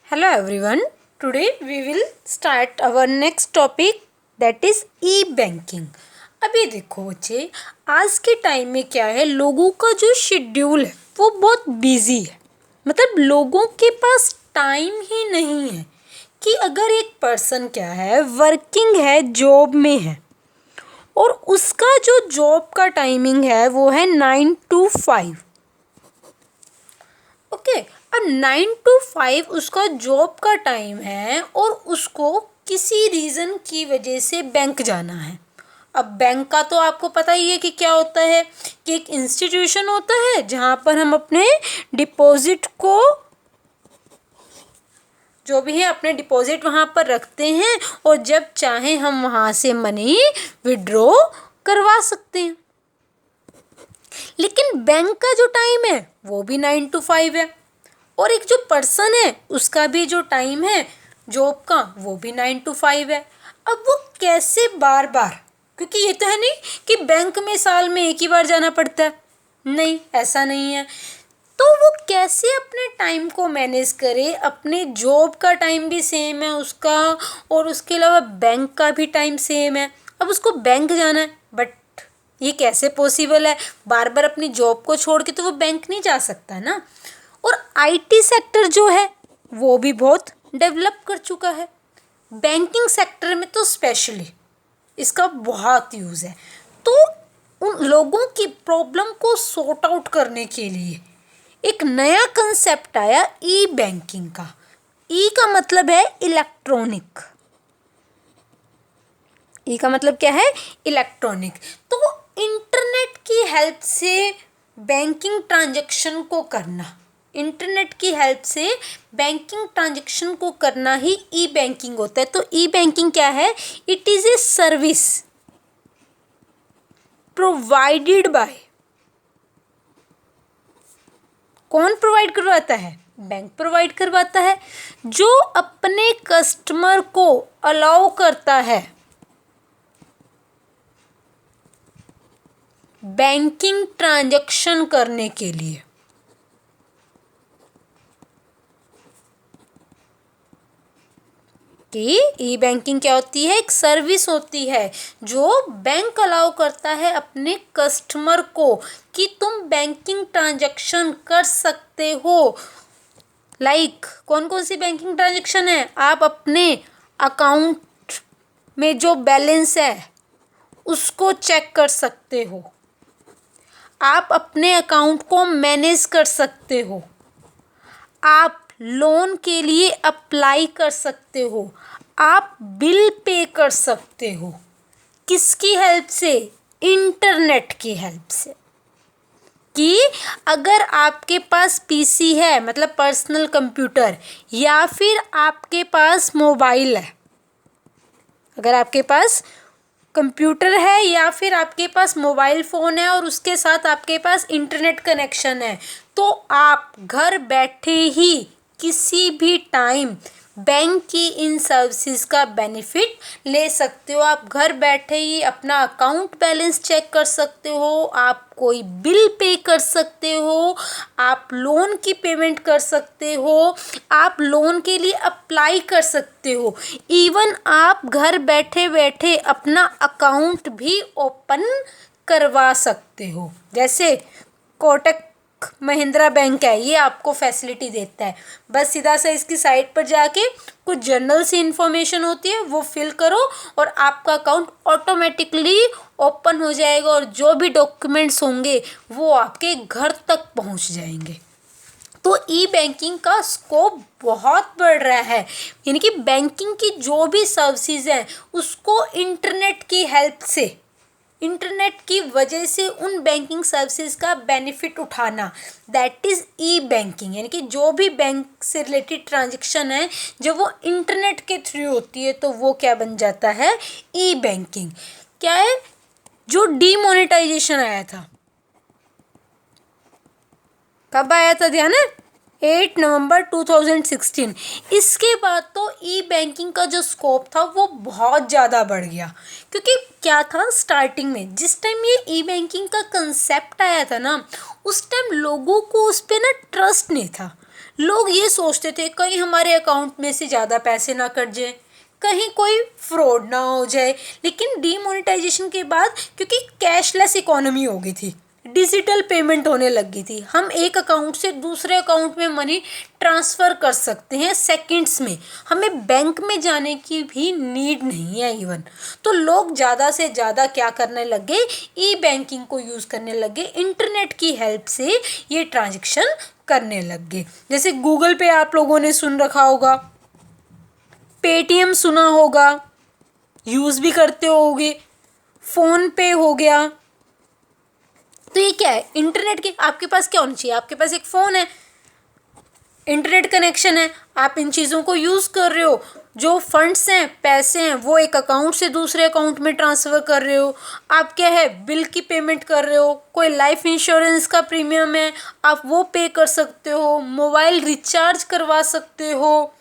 Hello everyone. Today we will start our next topic that is e-banking. अभी देखो बच्चे, आज के टाइम में क्या है, लोगों का जो शेड्यूल है वो बहुत बिजी है। मतलब लोगों के पास टाइम ही नहीं है कि अगर एक पर्सन क्या है, वर्किंग है, जॉब में है और उसका जो जॉब का टाइमिंग है वो है 9 to 5। ओके, अब 9 to 5 उसका जॉब का टाइम है और उसको किसी रीज़न की वजह से बैंक जाना है। अब बैंक का तो आपको पता ही है कि क्या होता है, कि एक इंस्टीट्यूशन होता है जहाँ पर हम अपने डिपॉजिट को, जो भी है अपने डिपॉजिट वहाँ पर रखते हैं और जब चाहें हम वहाँ से मनी विड्रॉ करवा सकते हैं। लेकिन बैंक का जो टाइम है वो भी 9 to 5 है और एक जो पर्सन है उसका भी जो टाइम है जॉब का वो भी 9 to 5 है। अब वो कैसे बार बार, क्योंकि ये तो है नहीं कि बैंक में साल में एक ही बार जाना पड़ता है, नहीं ऐसा नहीं है, तो वो कैसे अपने टाइम को मैनेज करे। अपने जॉब का टाइम भी सेम है उसका और उसके अलावा बैंक का भी टाइम सेम है। अब उसको बैंक जाना है, बट ये कैसे पॉसिबल है, बार बार अपनी जॉब को छोड़ के तो वो बैंक नहीं जा सकता ना। और आईटी सेक्टर जो है वो भी बहुत डेवलप कर चुका है, बैंकिंग सेक्टर में तो स्पेशली इसका बहुत यूज़ है। तो उन लोगों की प्रॉब्लम को सॉर्ट आउट करने के लिए एक नया कंसेप्ट आया ई बैंकिंग का। ई का मतलब है इलेक्ट्रॉनिक। ई का मतलब क्या है, इलेक्ट्रॉनिक। तो इंटरनेट की हेल्प से बैंकिंग ट्रांजैक्शन को करना, इंटरनेट की हेल्प से बैंकिंग ट्रांजैक्शन को करना ही ई बैंकिंग होता है। तो ई बैंकिंग क्या है, it is a service provided by, कौन प्रोवाइड करवाता है, बैंक प्रोवाइड करवाता है, जो अपने कस्टमर को अलाउ करता है बैंकिंग ट्रांजैक्शन करने के लिए। कि ई बैंकिंग क्या होती है, एक सर्विस होती है जो बैंक अलाउ करता है अपने कस्टमर को कि तुम बैंकिंग ट्रांजैक्शन कर सकते हो। लाइक कौन कौन सी बैंकिंग ट्रांजैक्शन है, आप अपने अकाउंट में जो बैलेंस है उसको चेक कर सकते हो, आप अपने अकाउंट को मैनेज कर सकते हो, आप लोन के लिए अप्लाई कर सकते हो, आप बिल पे कर सकते हो। किसकी हेल्प से, इंटरनेट की हेल्प से। कि अगर आपके पास पीसी है, मतलब पर्सनल कंप्यूटर, या फिर आपके पास मोबाइल है, अगर आपके पास कंप्यूटर है या फिर आपके पास मोबाइल फ़ोन है और उसके साथ आपके पास इंटरनेट कनेक्शन है, तो आप घर बैठे ही किसी भी टाइम बैंक की इन सर्विसेज का बेनिफिट ले सकते हो। आप घर बैठे ही अपना अकाउंट बैलेंस चेक कर सकते हो, आप कोई बिल पे कर सकते हो, आप लोन की पेमेंट कर सकते हो, आप लोन के लिए अप्लाई कर सकते हो, इवन आप घर बैठे बैठे अपना अकाउंट भी ओपन करवा सकते हो। जैसे कोटक महिंद्रा बैंक है, ये आपको फैसिलिटी देता है। बस सीधा सा इसकी साइट पर जाके कुछ जनरल सी इंफॉर्मेशन होती है वो फिल करो और आपका अकाउंट ऑटोमेटिकली ओपन हो जाएगा और जो भी डॉक्यूमेंट्स होंगे वो आपके घर तक पहुंच जाएंगे। तो ई बैंकिंग का स्कोप बहुत बढ़ रहा है, यानी कि बैंकिंग की जो भी सर्विसेज हैं उसको इंटरनेट की हेल्प से, इंटरनेट की वजह से उन बैंकिंग सर्विसेज का बेनिफिट उठाना, दैट इज़ ई बैंकिंग। यानी कि जो भी बैंक से रिलेटेड ट्रांजैक्शन है जब वो इंटरनेट के थ्रू होती है तो वो क्या बन जाता है, ई बैंकिंग। क्या है, जो डीमोनेटाइजेशन आया था, कब आया था, ध्यान है, 8 नवंबर 2016। इसके बाद तो ई बैंकिंग का जो स्कोप था वो बहुत ज़्यादा बढ़ गया। क्योंकि क्या था, स्टार्टिंग में जिस टाइम ये ई बैंकिंग का कंसेप्ट आया था ना, उस टाइम लोगों को उस पर ना ट्रस्ट नहीं था। लोग ये सोचते थे कहीं हमारे अकाउंट में से ज़्यादा पैसे ना कट जाए, कहीं कोई फ्रॉड ना हो जाए। लेकिन डीमोनेटाइजेशन के बाद, क्योंकि कैशलेस इकोनॉमी हो गई थी, डिजिटल पेमेंट होने लग गई थी, हम एक अकाउंट से दूसरे अकाउंट में मनी ट्रांसफ़र कर सकते हैं सेकंड्स में, हमें बैंक में जाने की भी नीड नहीं है इवन। तो लोग ज़्यादा से ज़्यादा क्या करने लगे, ई बैंकिंग को यूज़ करने लगे, इंटरनेट की हेल्प से ये ट्रांजेक्शन करने लग गए। जैसे गूगल पे आप लोगों ने सुन रखा होगा, पेटीएम सुना होगा, यूज़ भी करते होगे, फ़ोन पे हो गया। तो ये क्या है, इंटरनेट के, आपके पास क्या होना चाहिए, आपके पास एक फ़ोन है, इंटरनेट कनेक्शन है, आप इन चीज़ों को यूज़ कर रहे हो, जो फंड्स हैं, पैसे हैं, वो एक अकाउंट से दूसरे अकाउंट में ट्रांसफ़र कर रहे हो। आप क्या है, बिल की पेमेंट कर रहे हो, कोई लाइफ इंश्योरेंस का प्रीमियम है, आप वो पे कर सकते हो, मोबाइल रिचार्ज करवा सकते हो।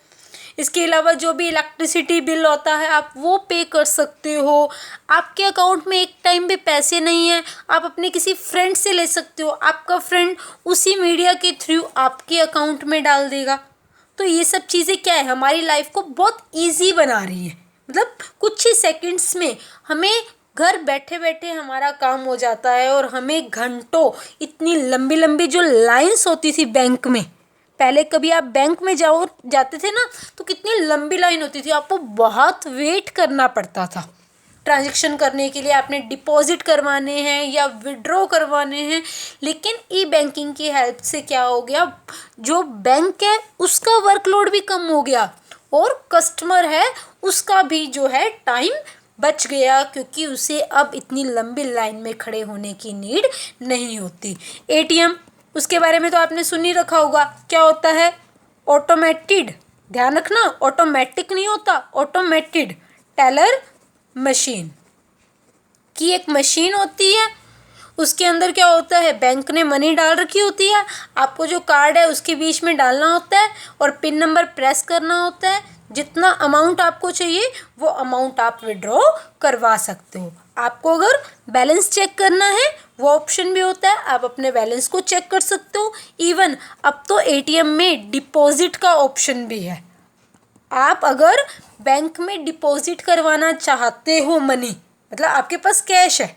इसके अलावा जो भी इलेक्ट्रिसिटी बिल होता है आप वो पे कर सकते हो। आपके अकाउंट में एक टाइम पे पैसे नहीं है, आप अपने किसी फ्रेंड से ले सकते हो, आपका फ्रेंड उसी मीडिया के थ्रू आपके अकाउंट में डाल देगा। तो ये सब चीज़ें क्या है, हमारी लाइफ को बहुत ईजी बना रही है। मतलब कुछ ही सेकंड्स में हमें घर बैठे बैठे हमारा काम हो जाता है, और हमें घंटों, इतनी लंबी लंबी जो लाइंस होती थी बैंक में, पहले कभी आप बैंक में जाते थे ना, तो कितनी लंबी लाइन होती थी, आपको बहुत वेट करना पड़ता था ट्रांजैक्शन करने के लिए, आपने डिपॉजिट करवाने हैं या विड्रॉ करवाने हैं। लेकिन ई बैंकिंग की हेल्प से क्या हो गया, जो बैंक है उसका वर्कलोड भी कम हो गया, और कस्टमर है उसका भी जो है टाइम बच गया, क्योंकि उसे अब इतनी लंबी लाइन में खड़े होने की नीड नहीं होती। एटीएम, उसके बारे में तो आपने सुन ही रखा होगा, क्या होता है, ऑटोमेटेड, ध्यान रखना, ऑटोमेटिक नहीं होता, ऑटोमेटेड टेलर मशीन की एक मशीन होती है। उसके अंदर क्या होता है, बैंक ने मनी डाल रखी होती है, आपको जो कार्ड है उसके बीच में डालना होता है और पिन नंबर प्रेस करना होता है, जितना अमाउंट आपको चाहिए वो अमाउंट आप विड्रॉ करवा सकते हो। आपको अगर बैलेंस चेक करना है वो ऑप्शन भी होता है, आप अपने बैलेंस को चेक कर सकते हो। इवन अब तो एटीएम में डिपॉजिट का ऑप्शन भी है, आप अगर बैंक में डिपॉजिट करवाना चाहते हो मनी, मतलब आपके पास कैश है,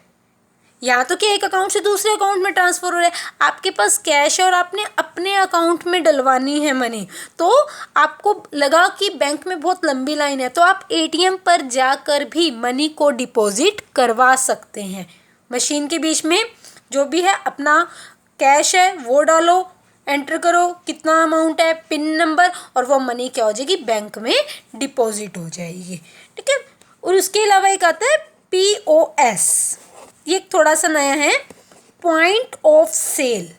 यहाँ तो क्या एक अकाउंट से दूसरे अकाउंट में ट्रांसफ़र हो रहा है, आपके पास कैश है और आपने अपने अकाउंट में डलवानी है मनी, तो आपको लगा कि बैंक में बहुत लंबी लाइन है, तो आप एटीएम पर जाकर भी मनी को डिपॉजिट करवा सकते हैं। मशीन के बीच में जो भी है अपना कैश है वो डालो, एंटर करो कितना अमाउंट है, पिन नंबर, और वो मनी क्या हो जाएगी, बैंक में डिपॉजिट हो जाएगी। ठीक है। और उसके अलावा एक आता है POS, ये थोड़ा सा नया है, पॉइंट ऑफ सेल।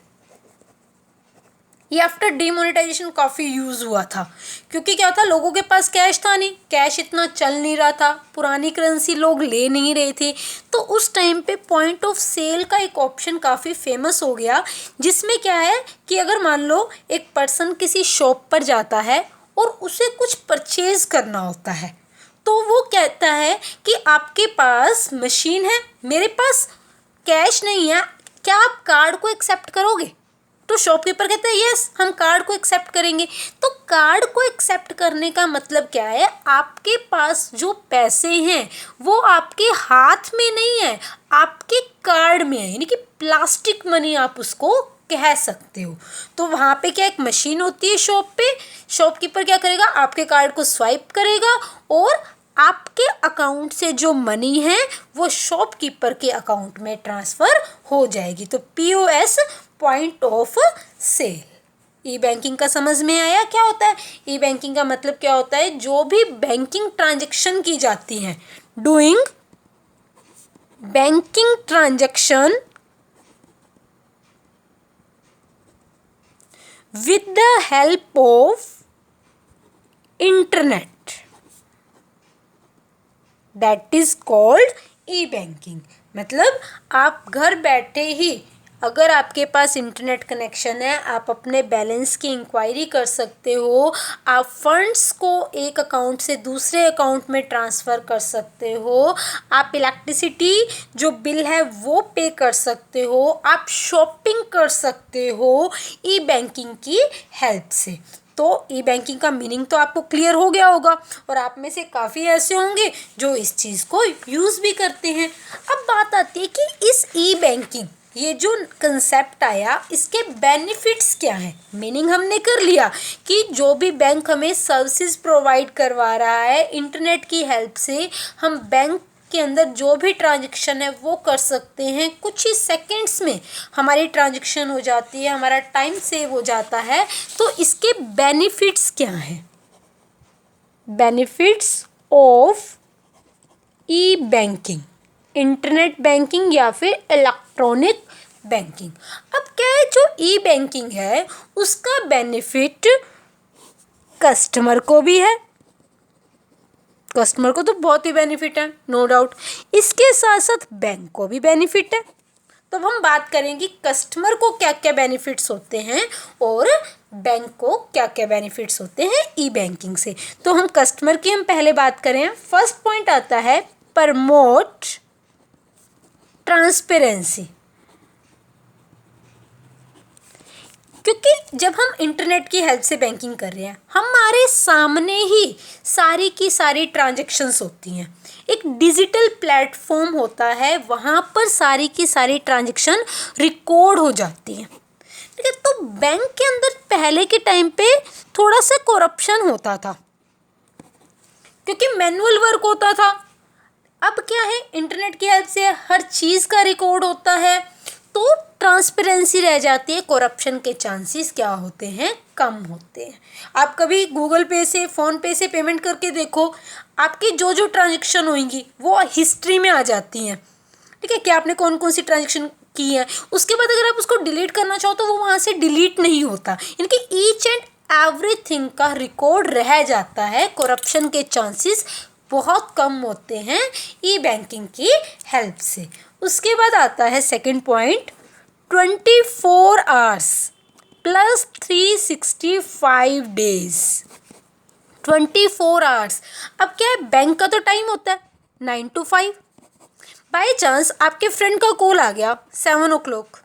ये आफ्टर डीमोनेटाइजेशन काफ़ी यूज़ हुआ था, क्योंकि क्या था, लोगों के पास कैश था नहीं, कैश इतना चल नहीं रहा था, पुरानी करेंसी लोग ले नहीं रहे थे, तो उस टाइम पे पॉइंट ऑफ सेल का एक ऑप्शन काफ़ी फेमस हो गया, जिसमें क्या है कि अगर मान लो एक पर्सन किसी शॉप पर जाता है और उसे कुछ परचेज़ करना होता है, तो वो कहता है कि आपके पास मशीन है, मेरे पास कैश नहीं है, क्या आप कार्ड को एक्सेप्ट करोगे? तो शॉपकीपर कहता है यस, हम कार्ड को एक्सेप्ट करेंगे। तो कार्ड को एक्सेप्ट करने का मतलब क्या है, आपके पास जो पैसे हैं वो आपके हाथ में नहीं है, आपके कार्ड में है, यानी कि प्लास्टिक मनी आप उसको कह सकते हो। तो वहाँ पे क्या एक मशीन होती है शॉप पे, शॉपकीपर क्या करेगा, आपके कार्ड को स्वाइप करेगा और आपके अकाउंट से जो मनी है वो शॉपकीपर के अकाउंट में ट्रांसफ़र हो जाएगी। तो POS, point of sale. E banking का समझ में आया क्या होता है? ई बैंकिंग का मतलब क्या होता है, जो भी बैंकिंग ट्रांजैक्शन की जाती हैं, doing banking transaction with the help of internet, that is called e-banking। मतलब आप घर बैठे ही अगर आपके पास इंटरनेट कनेक्शन है, आप अपने बैलेंस की इंक्वायरी कर सकते हो, आप फंड्स को एक अकाउंट से दूसरे अकाउंट में ट्रांसफ़र कर सकते हो, आप इलेक्ट्रिसिटी जो बिल है वो पे कर सकते हो, आप शॉपिंग कर सकते हो ई बैंकिंग की हेल्प से। तो ई बैंकिंग का मीनिंग तो आपको क्लियर हो गया होगा और आप में से काफ़ी ऐसे होंगे जो इस चीज़ को यूज़ भी करते हैं। अब बात आती है कि इस ई बैंकिंग, ये जो कंसेप्ट आया, इसके बेनिफिट्स क्या हैं। मीनिंग हमने कर लिया कि जो भी बैंक हमें सर्विसेज प्रोवाइड करवा रहा है इंटरनेट की हेल्प से, हम बैंक के अंदर जो भी ट्रांजैक्शन है वो कर सकते हैं। कुछ ही सेकंड्स में हमारी ट्रांजैक्शन हो जाती है, हमारा टाइम सेव हो जाता है। तो इसके बेनिफिट्स क्या हैं? Benefits of E banking, internet banking या फिर इलेक्ट्रॉनिक बैंकिंग। अब क्या है, जो ई बैंकिंग है उसका बेनिफिट कस्टमर को भी है, कस्टमर को तो बहुत ही बेनिफिट है, नो डाउट। इसके साथ साथ बैंक को भी बेनिफिट है। तो अब हम बात करेंगे कस्टमर को क्या क्या बेनिफिट्स होते हैं और बैंक को क्या क्या बेनिफिट्स होते हैं ई बैंकिंग से। तो हम कस्टमर की हम पहले बात करें, फर्स्ट पॉइंट आता है प्रमोट ट्रांसपेरेंसी। क्योंकि जब हम इंटरनेट की हेल्प से बैंकिंग कर रहे हैं, हमारे सामने ही सारी की सारी ट्रांजैक्शंस होती हैं। एक डिजिटल प्लेटफॉर्म होता है, वहाँ पर सारी की सारी ट्रांजैक्शन रिकॉर्ड हो जाती हैं। ठीक है, तो बैंक के अंदर पहले के टाइम पे थोड़ा सा करप्शन होता था क्योंकि मैनुअल वर्क होता था। अब क्या है, इंटरनेट की हेल्प से हर चीज़ का रिकॉर्ड होता है, तो ट्रांसपेरेंसी रह जाती है। करप्शन के चांसेस क्या होते हैं, कम होते हैं। आप कभी गूगल पे से, फ़ोन पे से पेमेंट करके देखो, आपकी जो जो ट्रांजैक्शन होंगी वो हिस्ट्री में आ जाती हैं। ठीक है, कि आपने कौन कौन सी ट्रांजैक्शन की है। उसके बाद अगर आप उसको डिलीट करना चाहो तो वो वहाँ से डिलीट नहीं होता, यानी कि ईच एंड एवरीथिंग का रिकॉर्ड रह जाता है। करप्शन के चांसेस बहुत कम होते हैं ई बैंकिंग की हेल्प से। उसके बाद आता है second point, 24 hours plus 365 days. 24 hours, अब क्या है, बैंक का तो टाइम होता है 9 to 5। बाई चांस आपके फ्रेंड का कॉल आ गया 7 o'clock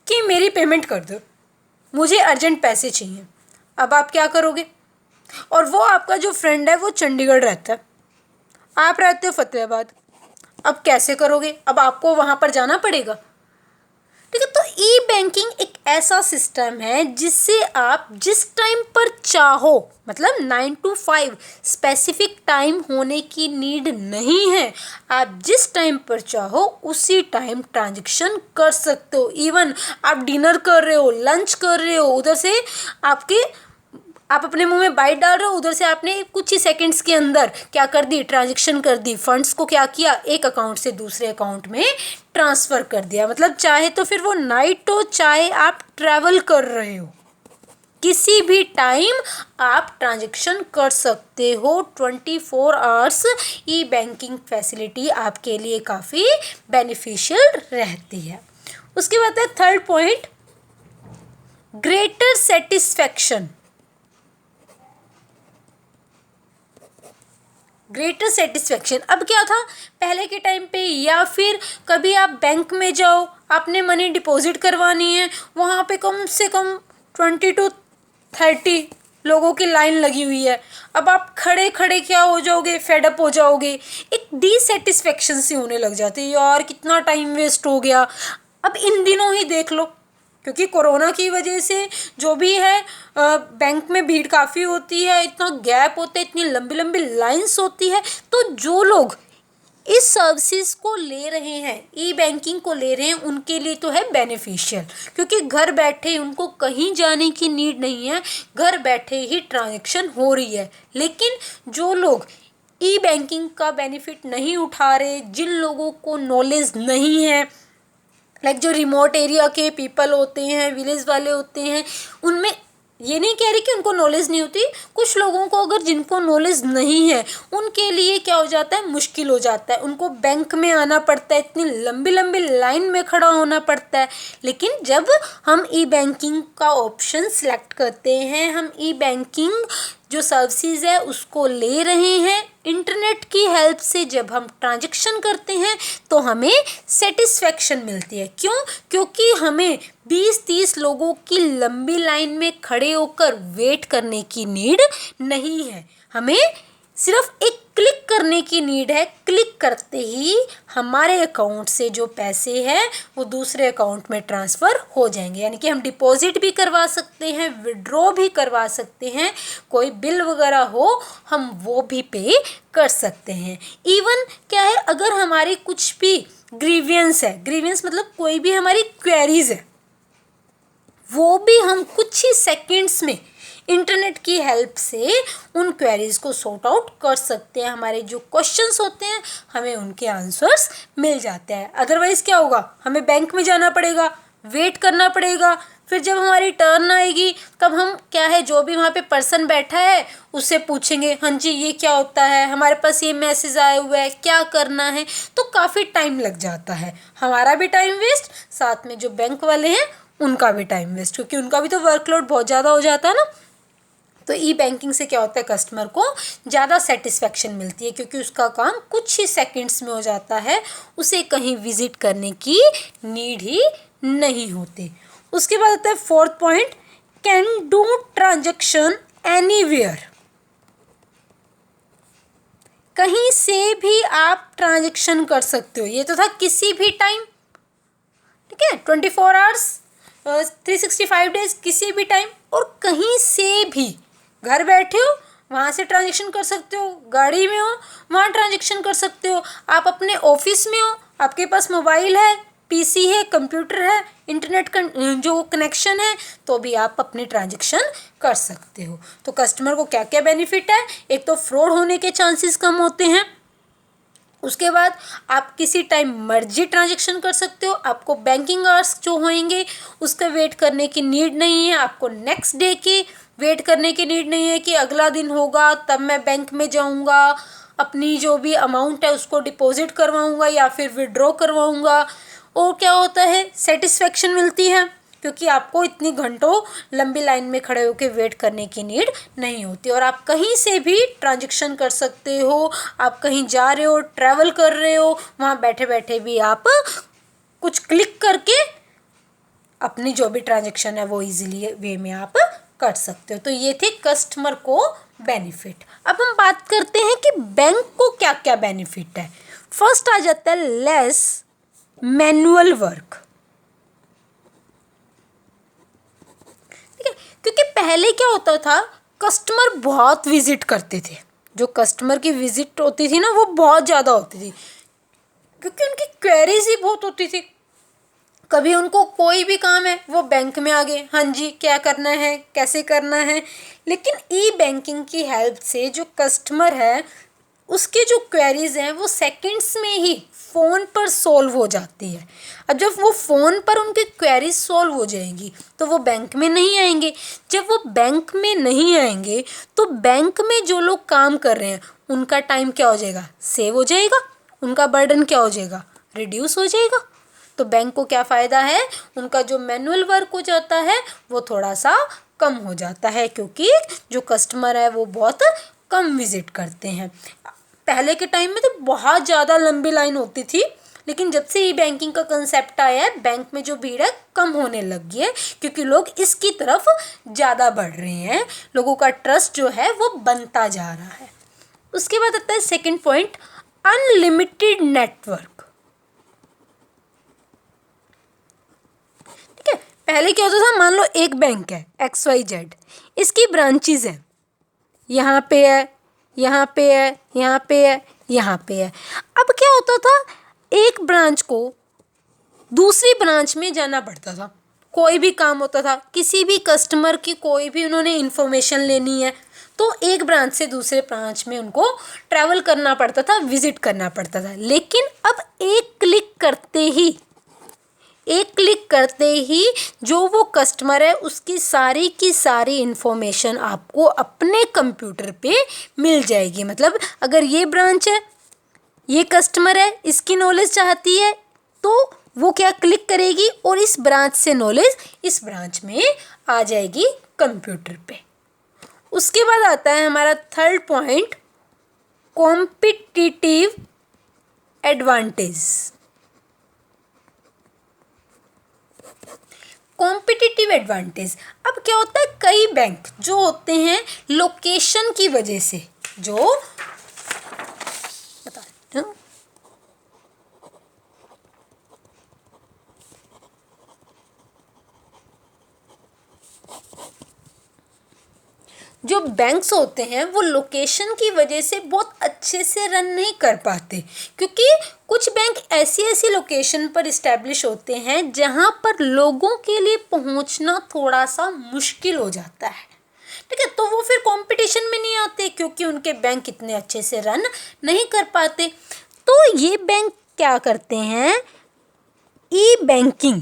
कि मेरी पेमेंट कर दो, मुझे अर्जेंट पैसे चाहिए। अब आप क्या करोगे? और वो आपका जो फ्रेंड है वो चंडीगढ़ रहता है, आप रहते हो फतेहाबाद। अब कैसे करोगे? अब आपको वहाँ पर जाना पड़ेगा। ठीक है, तो ई बैंकिंग एक ऐसा सिस्टम है जिससे आप जिस टाइम पर चाहो, मतलब 9 to 5 स्पेसिफिक टाइम होने की नीड नहीं है, आप जिस टाइम पर चाहो उसी टाइम ट्रांजैक्शन कर सकते हो। इवन आप डिनर कर रहे हो, लंच कर रहे हो, उधर से आप अपने मुंह में बाइट डाल रहे हो, उधर से आपने कुछ ही सेकंड्स के अंदर क्या कर दी, ट्रांजैक्शन कर दी। फंड्स को क्या किया, एक अकाउंट से दूसरे अकाउंट में ट्रांसफ़र कर दिया। मतलब चाहे तो फिर वो नाइट हो, चाहे आप ट्रैवल कर रहे हो, किसी भी टाइम आप ट्रांजैक्शन कर सकते हो। 24 आवर्स ई बैंकिंग फैसिलिटी आपके लिए काफ़ी बेनिफिशियल रहती है। उसके बाद है third point, greater satisfaction. Greater satisfaction, अब क्या था पहले के टाइम पे, या फिर कभी आप बैंक में जाओ, आपने मनी डिपॉजिट करवानी है, वहाँ पे कम से कम 20 to 30 लोगों की लाइन लगी हुई है। अब आप खड़े खड़े क्या हो जाओगे, फेडअप हो जाओगे, एक डिससेटिस्फैक्शन सी होने लग जाती है, यार कितना टाइम वेस्ट हो गया। अब इन दिनों ही देख लो, क्योंकि कोरोना की वजह से जो भी है बैंक में भीड़ काफ़ी होती है, इतना गैप होता है, इतनी लंबी लंबी लाइंस होती है। तो जो लोग इस सर्विसेज को ले रहे हैं, ई बैंकिंग को ले रहे हैं, उनके लिए तो है बेनिफिशियल, क्योंकि घर बैठे ही उनको कहीं जाने की नीड नहीं है, घर बैठे ही ट्रांजैक्शन हो रही है। लेकिन जो लोग ई बैंकिंग का बेनिफिट नहीं उठा रहे, जिन लोगों को नॉलेज नहीं है, लाइक जो रिमोट एरिया के पीपल होते हैं, विलेज वाले होते हैं, उनमें ये नहीं कह रही कि उनको नॉलेज नहीं होती, कुछ लोगों को अगर जिनको नॉलेज नहीं है उनके लिए क्या हो जाता है, मुश्किल हो जाता है, उनको बैंक में आना पड़ता है, इतनी लंबी लंबी लाइन में खड़ा होना पड़ता है। लेकिन जब हम ई बैंकिंग का ऑप्शन सेलेक्ट करते हैं, हम ई बैंकिंग जो सर्विसेज है उसको ले रहे हैं, इंटरनेट की हेल्प से जब हम ट्रांजैक्शन करते हैं तो हमें सेटिस्फेक्शन मिलती है। क्यों? क्योंकि हमें 20-30 लोगों की लंबी लाइन में खड़े होकर वेट करने की नीड नहीं है, हमें सिर्फ एक क्लिक करने की नीड है। क्लिक करते ही हमारे अकाउंट से जो पैसे हैं वो दूसरे अकाउंट में ट्रांसफ़र हो जाएंगे, यानी कि हम डिपॉजिट भी करवा सकते हैं, विड्रॉ भी करवा सकते हैं, कोई बिल वगैरह हो हम वो भी पे कर सकते हैं। इवन क्या है, अगर हमारी कुछ भी ग्रीवियंस है, ग्रीवियंस मतलब कोई भी हमारी क्वेरीज है, वो भी हम कुछ ही सेकंड्स में इंटरनेट की हेल्प से उन क्वेरीज को सॉर्ट आउट कर सकते हैं। हमारे जो क्वेश्चंस होते हैं हमें उनके आंसर्स मिल जाते हैं। अदरवाइज़ क्या होगा, हमें बैंक में जाना पड़ेगा, वेट करना पड़ेगा, फिर जब हमारी टर्न आएगी तब हम क्या है, जो भी वहाँ पे पर्सन बैठा है उससे पूछेंगे, हाँ जी ये क्या होता है, हमारे पास ये मैसेज आया हुआ है, क्या करना है, तो काफ़ी टाइम लग जाता है, हमारा भी टाइम वेस्ट, साथ में जो बैंक वाले हैं उनका भी टाइम वेस्ट, क्योंकि उनका भी तो वर्कलोड बहुत ज़्यादा हो जाता है ना। तो ई बैंकिंग से क्या होता है, कस्टमर को ज़्यादा सेटिस्फेक्शन मिलती है, क्योंकि उसका काम कुछ ही सेकंड्स में हो जाता है, उसे कहीं विजिट करने की नीड ही नहीं होती। उसके बाद आता है 4th point, can do transaction anywhere. कहीं से भी आप ट्रांजैक्शन कर सकते हो, ये तो था किसी भी टाइम, ठीक है, 24 आवर्स 365 डेज, किसी भी टाइम और कहीं से भी, घर बैठे हो वहाँ से ट्रांजैक्शन कर सकते हो, गाड़ी में हो वहाँ ट्रांजैक्शन कर सकते हो, आप अपने ऑफिस में हो, आपके पास मोबाइल है, पीसी है, कंप्यूटर है, इंटरनेट का जो कनेक्शन है, तो भी आप अपनी ट्रांजैक्शन कर सकते हो। तो कस्टमर को क्या क्या बेनिफिट है, एक तो फ्रॉड होने के चांसेस कम होते हैं, उसके बाद आप किसी टाइम मर्जी ट्रांजैक्शन कर सकते हो, आपको बैंकिंग आवर्स जो होंगे उसका वेट करने की नीड नहीं है, आपको नेक्स्ट डे की वेट करने की नीड नहीं है कि अगला दिन होगा तब मैं बैंक में जाऊंगा, अपनी जो भी अमाउंट है उसको डिपॉजिट करवाऊंगा या फिर विड्रॉ करवाऊंगा। और क्या होता है, सेटिस्फेक्शन मिलती है, क्योंकि आपको इतनी घंटों लंबी लाइन में खड़े होकर वेट करने की नीड नहीं होती, और आप कहीं से भी ट्रांजैक्शन कर सकते हो, आप कहीं जा रहे हो, ट्रैवल कर रहे हो, वहाँ बैठे बैठे भी आप कुछ क्लिक करके अपनी जो भी ट्रांजैक्शन है वो इजीली वे में आप कर सकते हो। तो ये थे कस्टमर को बेनिफिट। अब हम बात करते हैं कि बैंक को क्या क्या बेनिफिट है। फर्स्ट आ जाता है लेस मैनुअल वर्क, ठीक है, क्योंकि पहले क्या होता था, कस्टमर बहुत विजिट करते थे, जो कस्टमर की विजिट होती थी ना वो बहुत ज़्यादा होती थी, क्योंकि उनकी क्वेरीज ही बहुत होती थी। कभी उनको कोई भी काम है वो बैंक में आ गए, हाँ जी क्या करना है, कैसे करना है। लेकिन ई बैंकिंग की हेल्प से जो कस्टमर है उसके जो क्वेरीज हैं वो सेकंड्स में ही फ़ोन पर सॉल्व हो जाती है। अब जब वो फ़ोन पर उनकी क्वेरीज सॉल्व हो जाएंगी तो वो बैंक में नहीं आएंगे, जब वो बैंक में नहीं आएंगे तो बैंक में जो लोग काम कर रहे हैं उनका टाइम क्या हो जाएगा, सेव हो जाएगा, उनका बर्डन क्या हो जाएगा, रिड्यूस हो जाएगा। तो बैंक को क्या फ़ायदा है, उनका जो मैनुअल वर्क हो जाता है वो थोड़ा सा कम हो जाता है, क्योंकि जो कस्टमर है वो बहुत कम विजिट करते हैं। पहले के टाइम में तो बहुत ज़्यादा लंबी लाइन होती थी, लेकिन जब से ई बैंकिंग का कंसेप्ट आया है बैंक में जो भीड़ है कम होने लगी है, क्योंकि लोग इसकी तरफ ज़्यादा बढ़ रहे हैं, लोगों का ट्रस्ट जो है वो बनता जा रहा है। उसके बाद आता है सेकंड पॉइंट, अनलिमिटेड नेटवर्क। ठीक है, पहले क्या होता था, मान लो एक बैंक है XYZ, इसकी ब्रांचेज हैं, यहाँ पे है, यहाँ पे है, यहाँ पे है, यहाँ पे है। अब क्या होता था, एक ब्रांच को दूसरी ब्रांच में जाना पड़ता था, कोई भी काम होता था, किसी भी कस्टमर की कोई भी उन्होंने इन्फॉर्मेशन लेनी है तो एक ब्रांच से दूसरे ब्रांच में उनको ट्रैवल करना पड़ता था, विजिट करना पड़ता था। लेकिन अब एक क्लिक करते ही एक क्लिक करते ही जो वो कस्टमर है उसकी सारी की सारी इन्फॉर्मेशन आपको अपने कंप्यूटर पे मिल जाएगी। मतलब अगर ये ब्रांच है, ये कस्टमर है, इसकी नॉलेज चाहती है तो वो क्या क्लिक करेगी और इस ब्रांच से नॉलेज इस ब्रांच में आ जाएगी कंप्यूटर पे। उसके बाद आता है हमारा third point, competitive advantage. Competitive advantage, अब क्या होता है, कई बैंक जो होते हैं लोकेशन की वजह से, जो बता देते हैं, जो बैंक्स होते हैं वो लोकेशन की वजह से बहुत अच्छे से रन नहीं कर पाते, क्योंकि कुछ बैंक ऐसी ऐसी लोकेशन पर इस्टेब्लिश होते हैं जहां पर लोगों के लिए पहुंचना थोड़ा सा मुश्किल हो जाता है। ठीक है, तो वो फिर कंपटीशन में नहीं आते क्योंकि उनके बैंक इतने अच्छे से रन नहीं कर पाते। तो ये बैंक क्या करते हैं, ई बैंकिंग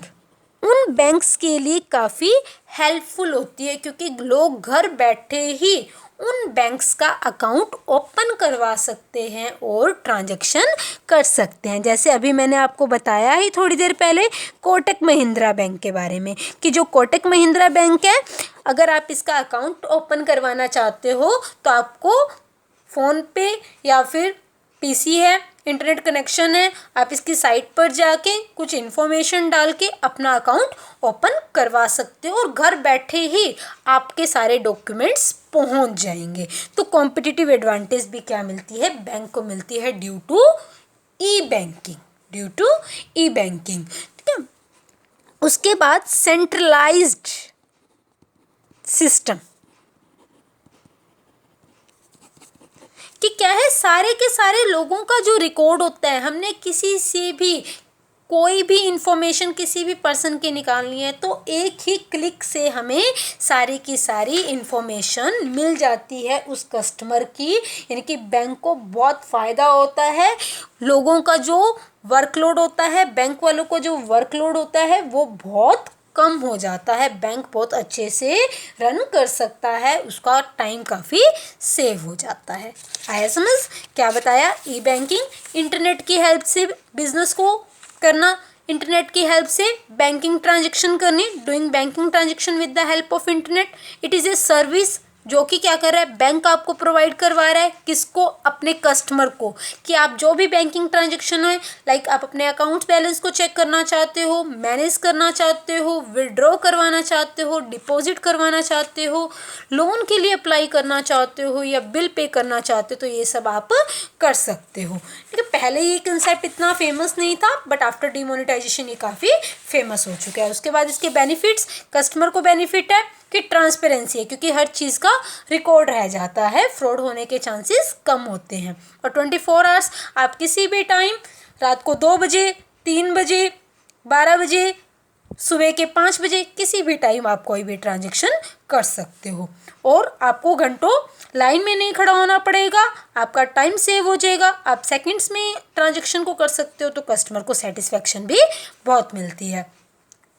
उन बैंक्स के लिए काफ़ी हेल्पफुल होती है, क्योंकि लोग घर बैठे ही उन बैंक्स का अकाउंट ओपन करवा सकते हैं और ट्रांजैक्शन कर सकते हैं। जैसे अभी मैंने आपको बताया ही थोड़ी देर पहले कोटक महिंद्रा बैंक के बारे में, कि जो कोटक महिंद्रा बैंक है, अगर आप इसका अकाउंट ओपन करवाना चाहते हो तो आपको फ़ोन पे या फिर पीसी है, इंटरनेट कनेक्शन है, आप इसकी साइट पर जाके कुछ इन्फॉर्मेशन डाल के अपना अकाउंट ओपन करवा सकते हो और घर बैठे ही आपके सारे डॉक्यूमेंट्स पहुंच जाएंगे। तो कॉम्पिटिटिव एडवांटेज भी क्या मिलती है, बैंक को मिलती है due to e banking, due to e banking. ठीक है, उसके बाद सेंट्रलाइज्ड सिस्टम, कि क्या है, सारे के सारे लोगों का जो रिकॉर्ड होता है, हमने किसी से भी कोई भी इंफॉर्मेशन किसी भी पर्सन की निकालनी है तो एक ही क्लिक से हमें सारी की सारी इंफॉर्मेशन मिल जाती है उस कस्टमर की। यानी कि बैंक को बहुत फ़ायदा होता है, लोगों का जो वर्कलोड होता है, बैंक वालों को जो वर्कलोड होता है वो बहुत कम हो जाता है, बैंक बहुत अच्छे से रन कर सकता है, उसका टाइम काफ़ी सेव हो जाता है। आया समझ, क्या बताया, ई बैंकिंग इंटरनेट की हेल्प से बिजनेस को करना, इंटरनेट की हेल्प से बैंकिंग ट्रांजैक्शन करनी, doing banking transaction with the help of internet. It is a service जो कि क्या कर रहा है, बैंक आपको प्रोवाइड करवा रहा है, किसको, अपने कस्टमर को, कि आप जो भी बैंकिंग ट्रांजैक्शन है, लाइक आप अपने अकाउंट बैलेंस को चेक करना चाहते हो, मैनेज करना चाहते हो, विड्रॉ करवाना चाहते हो, डिपॉजिट करवाना चाहते हो, लोन के लिए अप्लाई करना चाहते हो या बिल पे करना चाहते हो, तो ये सब आप कर सकते हो। ठीक है, पहले ये कंसेप्ट इतना फेमस नहीं था, बट आफ्टर डिमोनेटाइजेशन ये काफ़ी फेमस हो चुका है। उसके बाद इसके बेनिफिट्स, कस्टमर को बेनिफिट है कि ट्रांसपेरेंसी है, क्योंकि हर चीज़ का रिकॉर्ड रह जाता है, फ्रॉड होने के चांसेस कम होते हैं। और 24 आवर्स आप किसी भी टाइम, रात को 2 बजे, 3 बजे, 12 बजे, सुबह के 5 बजे, किसी भी टाइम आप कोई भी ट्रांजैक्शन कर सकते हो और आपको घंटों लाइन में नहीं खड़ा होना पड़ेगा, आपका टाइम सेव हो जाएगा, आप सेकंड्स में ट्रांजैक्शन को कर सकते हो। तो कस्टमर को सेटिस्फेक्शन भी बहुत मिलती है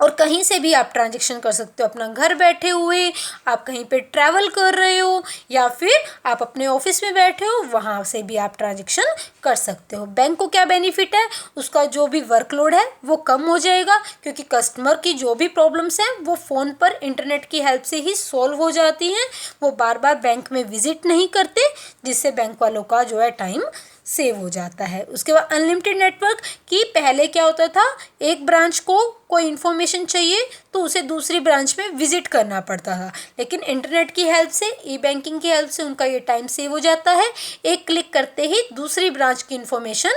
और कहीं से भी आप ट्रांजैक्शन कर सकते हो, अपना घर बैठे हुए, आप कहीं पे ट्रैवल कर रहे हो या फिर आप अपने ऑफिस में बैठे हो, वहाँ से भी आप ट्रांजैक्शन कर सकते हो। बैंक को क्या बेनिफिट है, उसका जो भी वर्कलोड है वो कम हो जाएगा, क्योंकि कस्टमर की जो भी प्रॉब्लम्स हैं वो फ़ोन पर इंटरनेट की हेल्प से ही सॉल्व हो जाती हैं, वो बार बार बैंक में विजिट नहीं करते, जिससे बैंक वालों का जो है टाइम सेव हो जाता है। उसके बाद अनलिमिटेड नेटवर्क, कि पहले क्या होता था, एक ब्रांच को कोई इन्फॉर्मेशन चाहिए तो उसे दूसरी ब्रांच में विजिट करना पड़ता था, लेकिन इंटरनेट की हेल्प से, ई बैंकिंग की हेल्प से उनका ये टाइम सेव हो जाता है। एक क्लिक करते ही दूसरी ब्रांच की इन्फॉर्मेशन,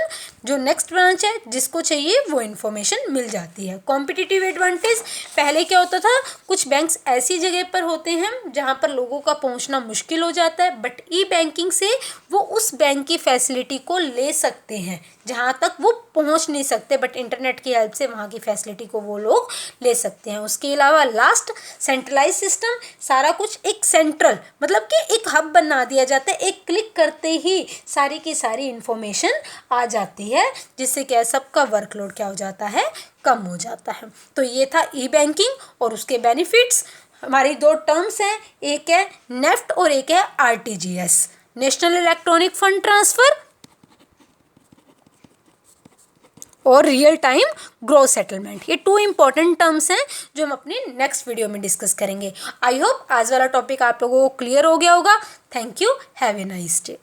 जो नेक्स्ट ब्रांच है जिसको चाहिए वो इन्फॉर्मेशन मिल जाती है। कॉम्पिटिटिव एडवांटेज, पहले क्या होता था, कुछ बैंक्स ऐसी जगह पर होते हैं जहाँ पर लोगों का पहुँचना मुश्किल हो जाता है, बट ई बैंकिंग से वो उस बैंक की फैसिलिटी को ले सकते हैं, जहाँ तक वो पहुँच नहीं सकते, बट इंटरनेट की हेल्प से वहाँ की फैसिलिटी को वो लोग ले सकते हैं। उसके अलावा लास्ट, सेंट्रलाइज सिस्टम, सारा कुछ एक सेंट्रल मतलब कि एक हब बना दिया जाता है, एक क्लिक करते ही सारी की सारी इंफॉर्मेशन आ जाती है, जिससे क्या सबका वर्कलोड क्या हो जाता है, कम हो जाता है। तो ये था ई बैंकिंग और उसके बेनिफिट्स। हमारी दो टर्म्स हैं, एक है नेफ्ट और एक है RTGS, national electronic fund transfer, और रियल टाइम ग्रॉस सेटलमेंट। ये 2 इंपॉर्टेंट टर्म्स हैं जो हम अपने नेक्स्ट वीडियो में डिस्कस करेंगे। आई होप आज वाला टॉपिक आप लोगों को क्लियर हो गया होगा। Thank you, have a nice day.